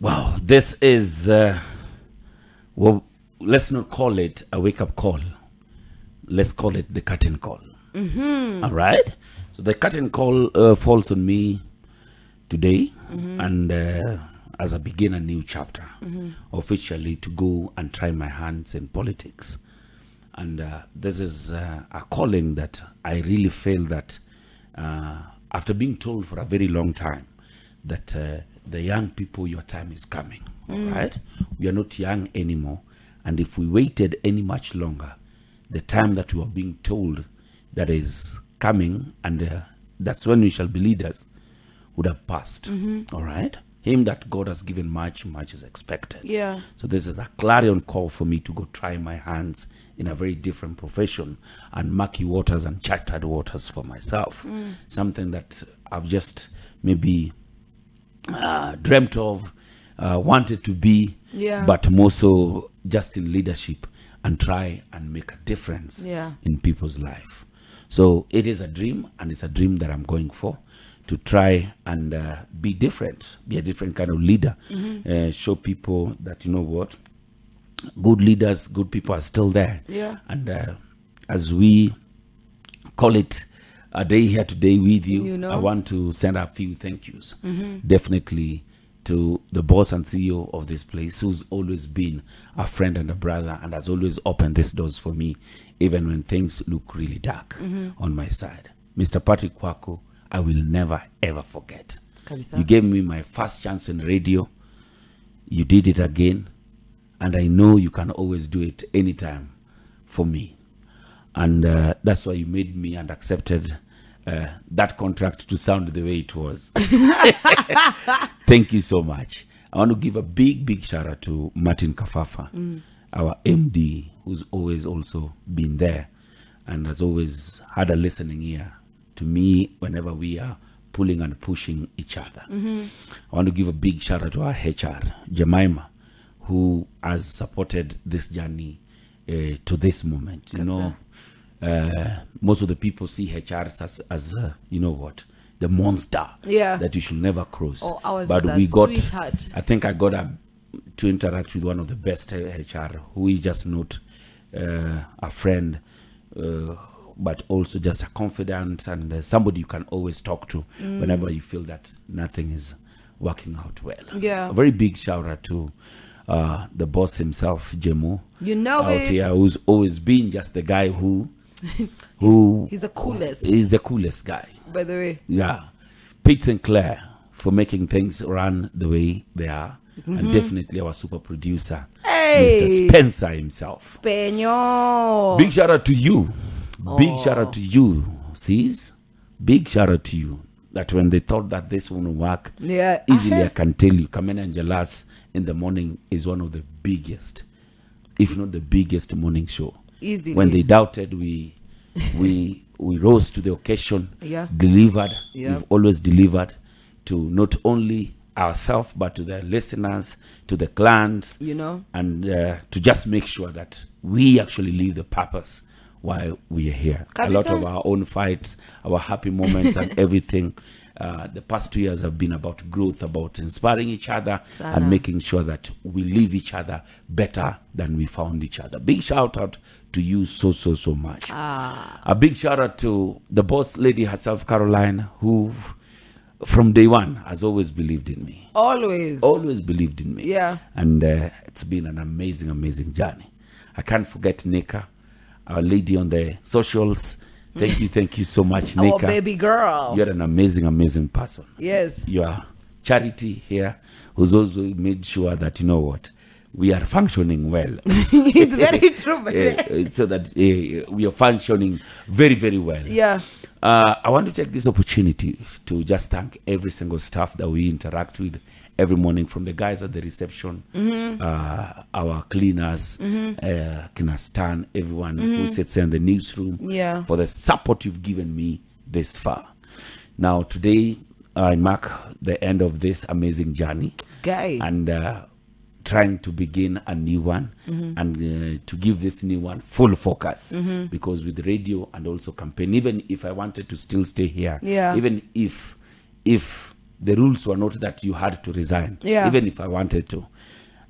Wow, this is, well, let's not call it a wake-up call. Let's call it the curtain call. All right? So the curtain call falls on me today, and as I begin a new chapter, officially to go and try my hands in politics. And this is a calling that I really feel that after being told for a very long time that the young people, your time is coming, all right? We are not young anymore. And if we waited any much longer, the time that we were being told that is coming, and that's when we shall be leaders, would have passed, all right? Him that God has given much, much is expected. Yeah. So this is a clarion call for me to go try my hands in a very different profession and murky waters and chartered waters for myself. Something that I've just maybe dreamt of, wanted to be, but more so just in leadership and try and make a difference in people's life. So it is a dream, and it's a dream that I'm going for, to try and be different, be a different kind of leader, show people that, you know what, good leaders, good people are still there. Yeah. And as we call it a day here today with you, You know. I want to send a few thank yous. Definitely to the boss and CEO of this place, who's always been a friend and a brother and has always opened these doors for me, even when things look really dark on my side. Mr. Patrick Kwako, I will never ever forget. Kabisa. You gave me my first chance in radio. You did it again. And I know you can always do it anytime for me. And that's why you made me and accepted that contract to sound the way it was. Thank you so much. I want to give a big, big shout out to Martin Kafafa, our MD, who's always also been there and has always had a listening ear to me whenever we are pulling and pushing each other. I want to give a big shout out to our HR, Jemima, who has supported this journey to this moment. You know, most of the people see HR as you know what, the monster that you should never cross. Oh, ours but is we a got, sweetheart. I think I got to interact with one of the best HR, who is just not a friend, but also just a confidant and somebody you can always talk to whenever you feel that nothing is working out well. Yeah. A very big shout out to the boss himself, Jemo, You know out it. here, who's always been just the guy who He's the coolest, is the coolest guy. by the way. Yeah. Pete Sinclair for making things run the way they are. And definitely our super producer, Mr. Spencer himself. Peño. Big shout out to you. Big shout out to you, sis. Big shout out to you. That when they thought that this wouldn't work, Yeah. easily I can tell you, Kamene and Jalas in the morning is one of the biggest, if not the biggest morning show. Easily. When they doubted, we rose to the occasion, delivered. Yeah. We've always delivered to not only ourselves, but to the listeners, to the clients, You know. and to just make sure that we actually live the purpose while we are here. A lot of our own fights, our happy moments and everything. The past 2 years have been about growth, about inspiring each other and making sure that we leave each other better than we found each other. Big shout out to you so much. A big shout out to the boss lady herself, Caroline, who from day one has always believed in me. Always believed in me. Yeah. And it's been an amazing journey. I can't forget Nika, our lady on the socials. Thank you so much, Nika. Our baby girl. You're an amazing person. Yes. You are Charity here, who's also made sure that, you know what, we are functioning well. It's very true. So that we are functioning very well. Yeah. I want to take this opportunity to just thank every single staff that we interact with every morning, from the guys at the reception, our cleaners, Kinastan, everyone who sits in the newsroom, for the support you've given me this far. Now, today, I mark the end of this amazing journey. And trying to begin a new one and to give this new one full focus, because with radio and also campaign, even if I wanted to still stay here, even if the rules were not that you had to resign. Yeah. Even if I wanted to.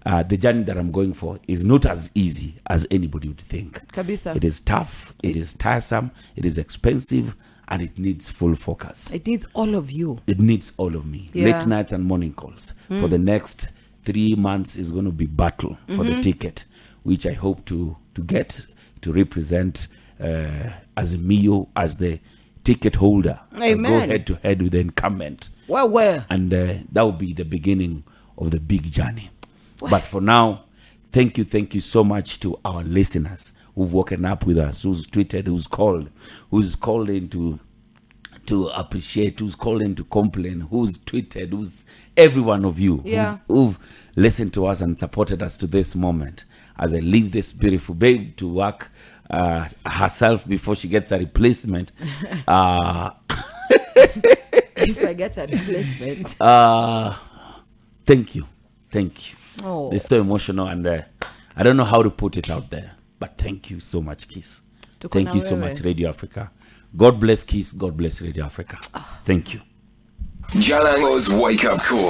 The journey that I'm going for is not as easy as anybody would think. Kabisa. It is tough, it is tiresome, it is expensive, and it needs full focus. It needs all of you. It needs all of me. Yeah. Late nights and morning calls. For the next 3 months is going to be battle for the ticket, which I hope to get to represent as Mio, as the ticket holder. Amen. Go head to head with the incumbent. Well. And that will be the beginning of the big journey. But for now, thank you so much to our listeners who've woken up with us, who's tweeted, who's called in to appreciate, who's called in to complain, who's tweeted, who's every one of you who've listened to us and supported us to this moment. As I leave this beautiful babe to work herself before she gets a replacement. If I get a replacement. Thank you. Oh. It's so emotional, and I don't know how to put it out there, but thank you so much, Kiss. Thank you so much, Radio Africa. God bless Kiss. God bless Radio Africa. Thank you. Jalango's wake up call.